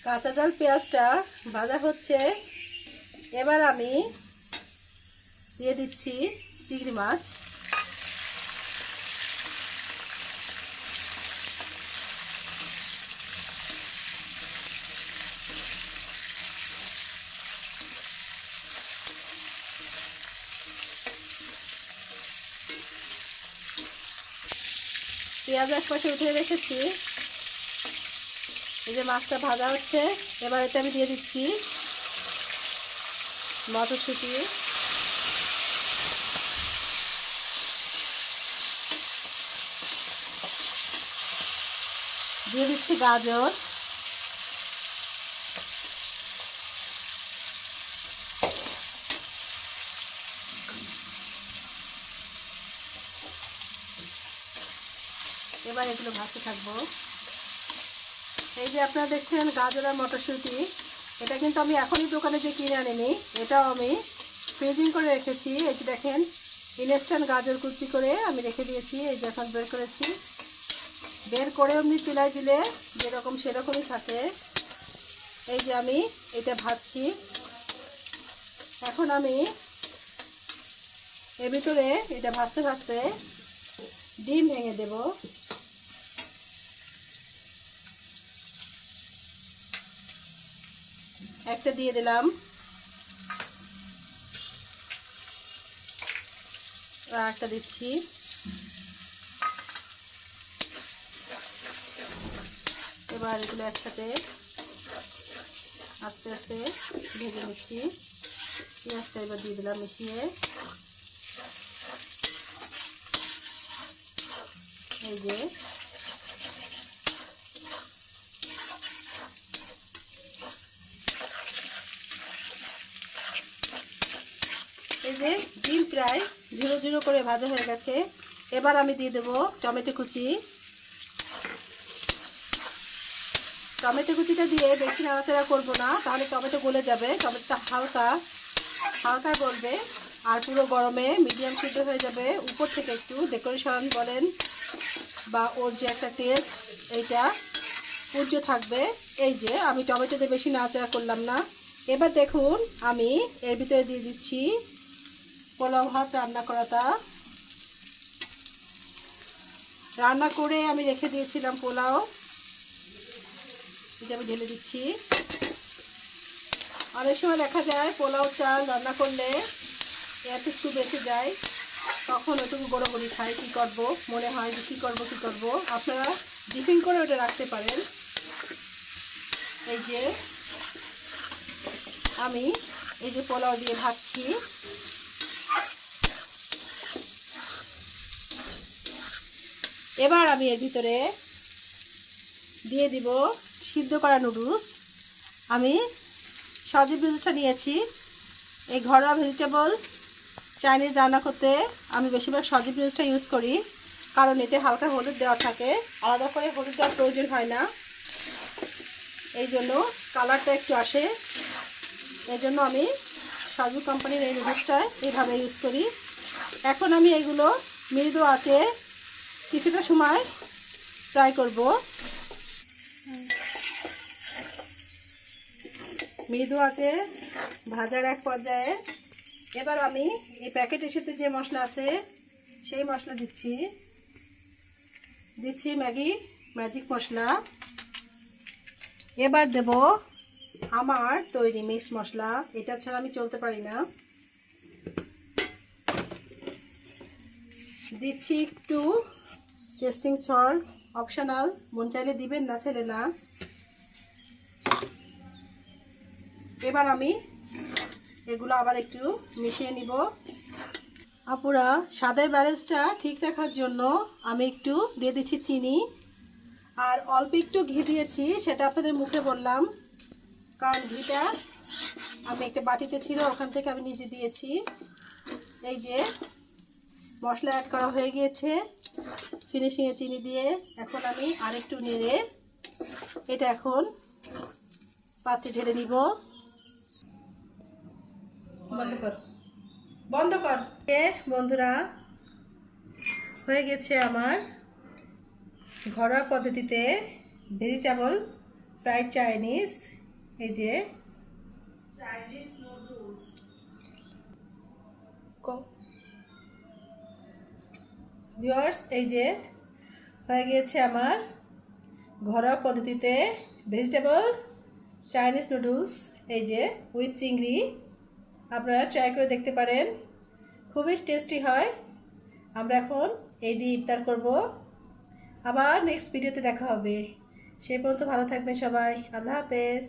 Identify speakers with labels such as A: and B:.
A: কাঁচা ঝাল পেঁয়াজটা ভাজা হচ্ছে। এবার আমি দিয়ে দিচ্ছি চিংড়ি মাছ। পেঁয়াজ এক পাশে উঠিয়ে রেখেছি। এই যে মাছটা ভাজা হচ্ছে, এবার এতে আমি দিয়ে দিচ্ছি মটরশুঁটি, দিয়ে দিচ্ছি গাজর, এবার এগুলো ভাজতে থাকবো। এই যে আপনারা দেখছেন গাজর আর মটরশুঁটি, এটা কিন্তু আমি এখনই দোকানে যে কিনে আনিনি, এটাও আমি ফ্রিজিং করে রেখেছি। এই যে দেখেন ইনস্ট্যান্ট গাজর কুচি করে আমি রেখে দিয়েছি। এই যে এখন বের করেছি, বের করে এমনি চুলায় দিলে যেরকম সেরকমই থাকে। এই যে আমি এটা ভাজছি। এখন আমি এর ভিতরে এটা ভাজতে ভাজতে ডিম ভেঙে দেব। একটা দিয়ে দিলাম, আর একটা দিচ্ছি। এবার এগুলো একসাথে আস্তে আস্তে ভেজে নিচ্ছি। পেঁয়াজটা এবার দিয়ে দিলাম মিশিয়ে। এই যে ডিম প্রায় ঝুড়ো ঝুড়ো করে ভাজা হয়ে গেছে। এবার আমি দিয়ে দেবো টমেটো কুচি। টমেটো কুচিটা দিয়ে বেশি নাড়াচাড়া করবো না, তাহলে টমেটো গলে যাবে। টমেটোটা হালকা হালকা গলবে আর পুরো গরমে মিডিয়াম সিদ্ধ হয়ে যাবে। উপর থেকে একটু ডেকোরেশন বলেন বা ওর যে একটা টেস্ট, এইটা পূর্য থাকবে। এই যে আমি টমেটোতে বেশি নাড়াচাড়া করলাম না। এবার দেখুন আমি এর ভিতরে দিয়ে দিচ্ছি পোলাও ভাত রান্না করাটা। রান্না করে আমি রেখে দিয়েছিলাম পোলাও, এটা আমি ঢেলে দিচ্ছি। অনেক সময় দেখা যায় পোলাও চাল রান্না করলে একটু বেঁচে যায়, তখন ওটুকু গড়ি খাই। কী করবো, মনে হয় যে কী করবো। আপনারা ডিপিং করে ওটা রাখতে পারেন। এই যে আমি এই যে পোলাও দিয়ে ভাজছি। এবার আমি এর ভিতরে দিয়ে দিব সিদ্ধ করা নুডলস। আমি সবজি নুডলসটা নিয়েছি। এই ঘরোয়া ভেজিটেবল চাইনিজ রান্না করতে আমি বেশিরভাগ সবজি নুডলসটা ইউজ করি, কারণ এতে হালকা হলুদ দেওয়া থাকে, আলাদা করে হলুদ দেওয়ার প্রয়োজন হয় না। এই জন্য কালারটা একটু আসে। এই জন্য আমি সবজি কোম্পানির এই নুডলসটা এইভাবে ইউজ করি। এখন আমি এইগুলো মৃদু আঁচে কিছুটা সময় ফ্রাই করব। মৃদু আঁচে ভাজার এক পর্যায়ে এবার আমি এই প্যাকেটের সাথে যে মশলা আছে সেই মশলা দিচ্ছি ম্যাজিক মশলা। এবার দেব আমার তৈরি মিক্স মশলা, এটা ছাড়া আমি চলতে পারি না। দিচ্ছি একটু টেস্টিং সল্ট, অপশনাল, মন চাইলে দিবেন, না চাইলে না। এবার আমি এগুলো আবার একটু মিশিয়ে নিব। আপুরা, স্বাদের ব্যালেন্সটা ঠিক রাখার জন্য আমি একটু দিয়ে দিচ্ছি চিনি, আর অল্প একটু ঘি দিয়েছি, সেটা আপনাদের মুখে বললাম, কারণ ঘিটা আমি একটা বাটিতে ছিল, ওখান থেকে আমি নিজে দিয়েছি। এই যে মশলা অ্যাড করা হয়ে গিয়েছে ফিনিশিংয়ে চিনি দিয়ে। এখন আমি আরেকটু নেড়ে এটা এখন পাত্রে ঢেলে নিব। বন্ধ কর। বন্ধুরা, হয়ে গেছে আমার ঘরোয়া পদ্ধতিতে ভেজিটেবল ফ্রাইড চাইনিজ, এই যে
B: চাইনিজ নুডলস।
A: ভিউয়ার্স, এই যে হয়ে গিয়েছে আমার ঘরোয়া পদ্ধতিতে ভেজিটেবল চাইনিজ নুডলস, এই যে উইথ চিংড়ি। আপনারা ট্রাই করে দেখতে পারেন, খুবই টেস্টি হয়। আমরা এখন এই দিয়ে ইফতার করব। আবার নেক্সট ভিডিওতে দেখা হবে। সেই পর্যন্ত ভালো থাকবেন সবাই। আল্লাহ হাফেজ।